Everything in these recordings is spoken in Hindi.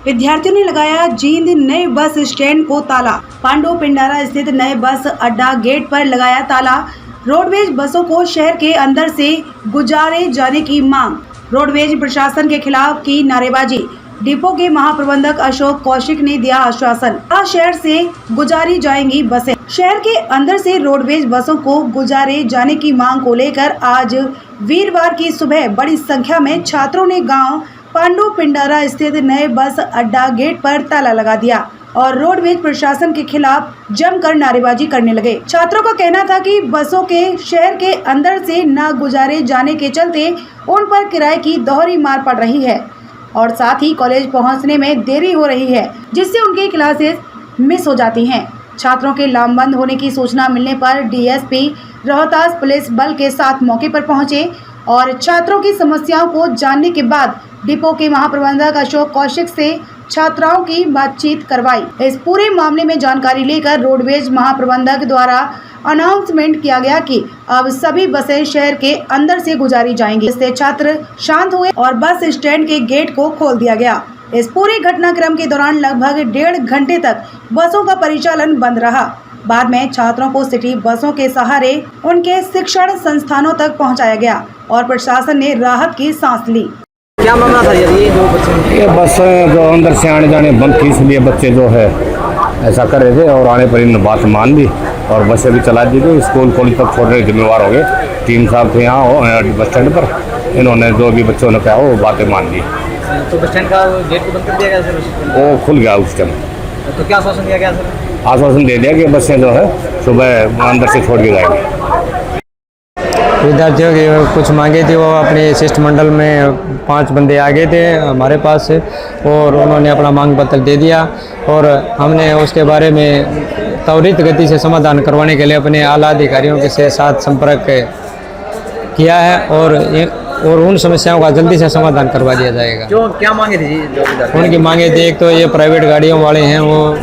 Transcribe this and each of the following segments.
विद्यार्थियों ने लगाया जींद नए बस स्टैंड को ताला। पांडु पिंडारा स्थित नए बस अड्डा गेट पर लगाया ताला। रोडवेज बसों को शहर के अंदर से गुजारे जाने की मांग। रोडवेज प्रशासन के खिलाफ की नारेबाजी। डिपो के महाप्रबंधक अशोक कौशिक ने दिया आश्वासन, शहर से गुजारी जाएंगी बसें। शहर के अंदर से रोडवेज बसों को गुजारे जाने की मांग को लेकर आज वीरवार की सुबह बड़ी संख्या में छात्रों ने गांव पांडु पिंडारा स्थित नए बस अड्डा गेट पर ताला लगा दिया और रोडवेज प्रशासन के खिलाफ जमकर नारेबाजी करने लगे। छात्रों का कहना था कि बसों के शहर के अंदर से न गुजारे जाने के चलते उन पर किराए की दोहरी मार पड़ रही है और साथ ही कॉलेज पहुंचने में देरी हो रही है, जिससे उनकी क्लासेस मिस हो जाती हैं। छात्रों के लामबंद होने की सूचना मिलने पर डीएसपी रोहतास पुलिस बल के साथ मौके पर पहुंचे और छात्रों की समस्याओं को जानने के बाद डिपो के महाप्रबंधक अशोक कौशिक से छात्राओं की बातचीत करवाई। इस पूरे मामले में जानकारी लेकर रोडवेज महाप्रबंधक द्वारा अनाउंसमेंट किया गया कि अब सभी बसें शहर के अंदर से गुजारी जाएंगी। इससे छात्र शांत हुए और बस स्टैंड के गेट को खोल दिया गया। इस पूरे घटनाक्रम के दौरान लगभग 1.5 घंटे तक बसों का परिचालन बंद रहा। बाद में छात्रों को सिटी बसों के सहारे उनके शिक्षण संस्थानों तक पहुंचाया गया और प्रशासन ने राहत की सांस ली। क्या मामला था ये बस जो अंदर से आने जाने बंद थी, इसलिए बच्चे जो है ऐसा कर रहे थे और आने पर इन्होंने बात मान ली और बसें भी चला दी गई। स्कूल कॉलेज तक छोड़ने के जिम्मेवार हो गए। 3 साल थे यहाँ बस स्टैंड पर, इन्होंने जो भी बच्चों ने कहा वो बातें मान ली। तो बस स्टैंड का गेट को बंद कर दिया गया सर? वो खुल गया उस टाइम। तो क्या आश्वासन दिया गया सर? आश्वासन दे दिया कि बसें जो है सुबह अंदर से छोड़ के जाएंगे। विद्यार्थियों की कुछ मांगे थी, वो अपने शिष्टमंडल में 5 बंदे आ गए थे हमारे पास और उन्होंने अपना मांग पत्र दे दिया और हमने उसके बारे में त्वरित गति से समाधान करवाने के लिए अपने आला अधिकारियों के साथ संपर्क किया है और उन समस्याओं का जल्दी से समाधान करवा दिया जाएगा। जो क्या मांगे थी जी? उनकी मांगे थी, एक तो ये प्राइवेट गाड़ियों वाले हैं, वो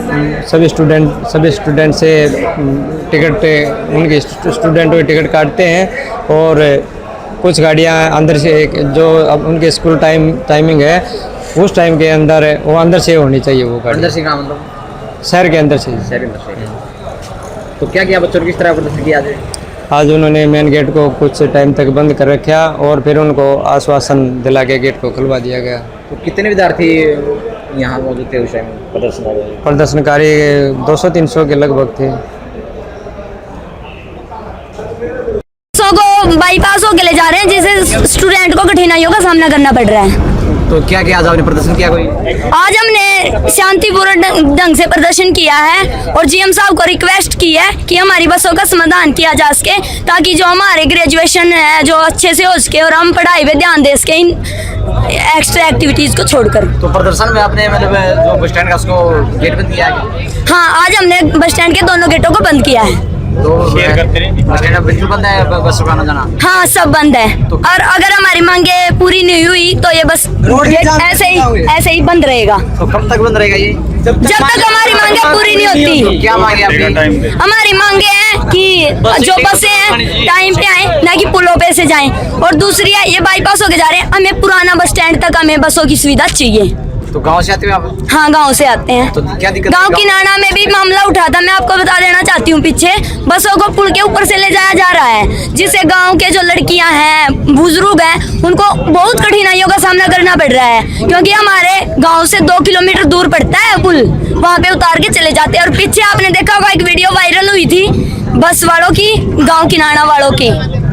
सभी स्टूडेंट से टिकट, उनके स्टूडेंटों की टिकट काटते हैं और कुछ गाड़ियां अंदर से जो अब उनके स्कूल टाइमिंग है उस टाइम के अंदर वो अंदर से होनी चाहिए। वो गाड़ी अंदर से कहाँ, मतलब शहर के अंदर से। शहर के अंदर से। तो क्या किया बच्चों ने, किस तरह प्रदर्शन किया आज उन्होंने मेन गेट को कुछ टाइम तक बंद कर रखा और फिर उनको आश्वासन दिला के गेट को खुलवा दिया गया। तो कितने विद्यार्थी यहाँ मौजूद थे उस टाइम प्रदर्शनकारी 200-300 के लगभग थे। को बाईपास होके ले जा रहे हैं, जिससे स्टूडेंट को कठिनाइयों का सामना करना पड़ रहा है। तो क्या किया आज आपने प्रदर्शन किया? कोई आज हमने शांतिपूर्ण ढंग से प्रदर्शन किया है और जीएम साहब को रिक्वेस्ट की है कि हमारी बसों का समाधान किया जा सके, ताकि जो हमारे ग्रेजुएशन है जो अच्छे से हो सके और हम पढ़ाई पे ध्यान दे सके इन एक्स्ट्रा एक्टिविटीज को छोड़कर। तो प्रदर्शन में आपने मतलब जो बस स्टैंड का उसको गेट बंद किया है? हाँ, आज हमने बस स्टैंड के दोनों गेटों को बंद किया है। तो बस स्टैंड बिल्कुल बंद है, बस का आना जाना? हाँ, सब बंद है। तो और अगर हमारी मांगे पूरी नहीं हुई तो ये बस ऐसे ही बंद रहेगा। तो कब तक बंद रहेगा ये? जब तक हमारी मांगे पूरी नहीं होती। तो क्या मांगे आपकी? हमारी मांगे हैं कि जो बसें हैं टाइम पे आए, ना कि पुलों पे से जाएं। और दूसरी है, ये बाईपास होके जा रहे हैं, हमें पुराना बस स्टैंड तक हमें बसों की सुविधा चाहिए। तो गांव से आते हो आप? हाँ, गांव से आते हैं। तो क्या दिक्कत? गांव की नाना में भी मामला उठा था, मैं आपको बता देना चाहती हूँ। पीछे बसों को पुल के ऊपर से ले जाया जा रहा है, जिससे गांव के जो लड़कियां हैं, बुजुर्ग हैं, उनको बहुत कठिनाइयों का सामना करना पड़ रहा है, क्योंकि हमारे गांव से 2 किलोमीटर दूर पड़ता है पुल, वहाँ पे उतार के चले जाते हैं। और पीछे आपने देखा होगा एक वीडियो वायरल हुई थी बस वालों की, गाँव की नाना वालों की।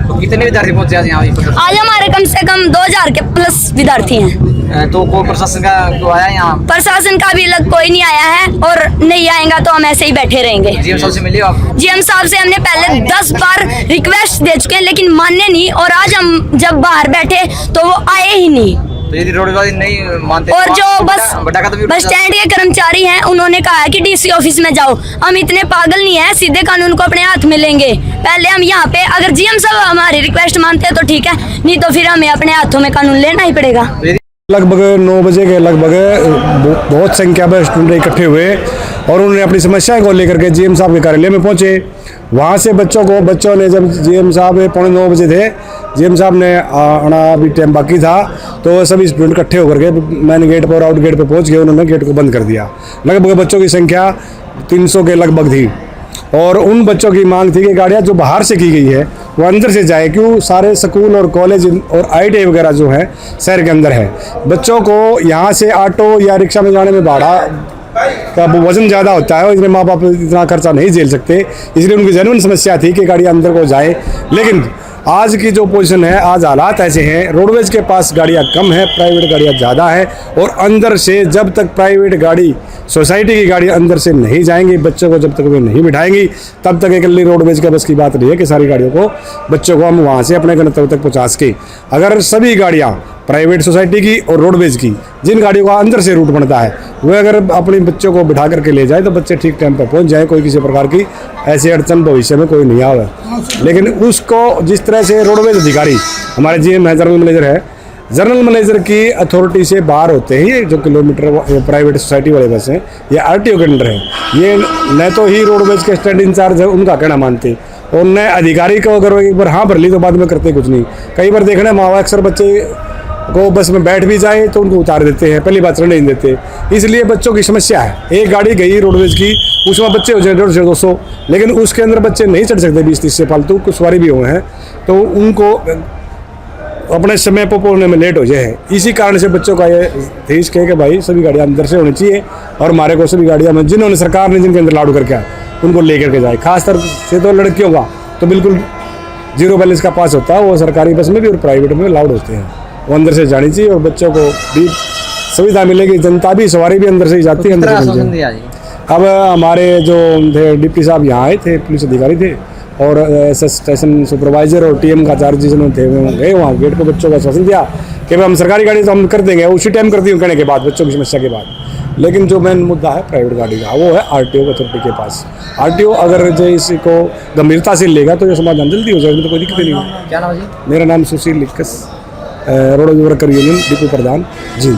तो कितने विद्यार्थी पहुंचे आज हमारे कम से कम 2000 के प्लस विद्यार्थी हैं। तो कोई प्रशासन का तो आया यहाँ? प्रशासन का भी अलग कोई नहीं आया है और नहीं आएगा तो हम ऐसे ही बैठे रहेंगे। जीएम साहब से मिले हो आप? जीएम साहब से हमने पहले 10 बार रिक्वेस्ट दे चुके हैं, लेकिन मानने नहीं। और आज हम जब बाहर बैठे तो वो आए ही नहीं। तो यदि रोडवेज नहीं मानते और जो बस स्टैंड के कर्मचारी हैं, उन्होंने कहा है कि डीसी ऑफिस में जाओ। हम इतने पागल नहीं है, सीधे कानून को अपने हाथ में लेंगे। पहले हम यहाँ पे अगर जीएम साहब हमारी रिक्वेस्ट मानते हैं तो ठीक है, नहीं तो फिर हमें अपने हाथों में कानून लेना ही पड़ेगा। लगभग 9 बजे के लगभग बहुत संख्या में स्टूडेंट इकट्ठे हुए और उन्होंने अपनी समस्याएं को लेकर के जीएम साहब के कार्यालय में पहुंचे। वहां से बच्चों ने जब जीएम साहब 9:15 बजे थे जीएम साहब ने आना अभी टाइम बाकी था, तो सभी स्टूडेंट इकट्ठे होकर के मैन गेट पर और आउट गेट पर पहुंच गए। उन्होंने गेट को बंद कर दिया। लगभग बच्चों की संख्या 300 के लगभग थी और उन बच्चों की मांग थी कि गाड़ियाँ जो बाहर से की गई है वो अंदर से जाए, क्यों सारे स्कूल और कॉलेज और IIT वगैरह जो है शहर के अंदर है। बच्चों को यहाँ से ऑटो या रिक्शा में जाने में भाड़ा का वजन ज़्यादा होता है और इसलिए माँ बाप इतना खर्चा नहीं झेल सकते, इसलिए उनकी जेन्युइन समस्या थी कि गाड़ी अंदर को जाए। लेकिन आज की जो पोजीशन है, आज हालात ऐसे हैं, रोडवेज के पास गाड़ियाँ कम है, प्राइवेट गाड़ियाँ ज़्यादा है और अंदर से जब तक प्राइवेट गाड़ी सोसाइटी की गाड़ी अंदर से नहीं जाएंगी, बच्चों को जब तक वे नहीं बिठाएंगी, तब तक इकल्ली रोडवेज के बस की बात नहीं है कि सारी गाड़ियों को बच्चों को हम वहाँ से अपने गंतव्य तक पहुँचा सके। अगर सभी गाड़ियाँ प्राइवेट सोसाइटी की और रोडवेज की, जिन गाड़ियों का अंदर से रूट बनता है, वे अगर अपने बच्चों को बिठा करके ले जाए तो बच्चे ठीक टाइम पर पहुंच जाए, कोई किसी प्रकार की ऐसी अड़चन भविष्य में कोई नहीं आवे। लेकिन उसको जिस तरह से रोडवेज अधिकारी हमारे जीएम है, जनरल मैनेजर है, जनरल मैनेजर की अथॉरिटी से बाहर होते हैं ये जो किलोमीटर प्राइवेट सोसाइटी वाले बस हैं, ये RTO के अंडर है। ये न तो ही रोडवेज के स्टैंड इंचार्ज है उनका कहना मानते और न अधिकारी को अगर एक बार हाँ भर ली तो बाद में करते कुछ नहीं। कई बार देखना माँ अक्सर बच्चे को बस में बैठ भी जाए तो उनको उतार देते हैं, पहली बात चढ़ने नहीं देते, इसलिए बच्चों की समस्या है। एक गाड़ी गई रोडवेज की, उसमें बच्चे हो जाए 150-200, लेकिन उसके अंदर बच्चे नहीं चढ़ सकते 20-30 से फालतू, कुछ सवारी भी हुए हैं तो उनको अपने समय पर पहुंचने में लेट हो जाए। इसी कारण से बच्चों का ये देश कहे कि भाई सभी गाड़ियाँ अंदर से होनी चाहिए और हमारे को सभी गाड़ियाँ में जिन्होंने सरकार ने जिनके अंदर लागू करके उनको लेकर के जाए। खासतौर से तो लड़कियों का तो बिल्कुल 0 बैलेंस का पास होता है, वो सरकारी बस में भी और प्राइवेट में अलाउड होते हैं, वो अंदर से जानी चाहिए और बच्चों को भी सुविधा मिलेगी। जनता भी, सवारी भी अंदर से ही जाती है, अंदर से। अब हमारे जो थे डिप्टी साहब यहाँ आए थे, पुलिस अधिकारी थे और स्टेशन सुपरवाइजर और TM का चार्ज जिन्होंने थे वो गए वहाँ गेट पर बच्चों का आश्वासन दिया कि भाई हम सरकारी गाड़ी तो हम कर देंगे, उसी टाइम करती हूँ कहने के बाद बच्चों की समस्या के बाद। लेकिन जो मेन मुद्दा है प्राइवेट गाड़ी का वो है RTO अथॉरिटी के पास। RTO अगर जो इसको गंभीरता से लेगा तो ये समाधान जल्दी हो जाएगा, तो कोई दिक्कत नहीं है। क्या नाम है जी? मेरा नाम सुशील लिक्कस, रोड वर्कर यूनियन डिपो प्रधान जी।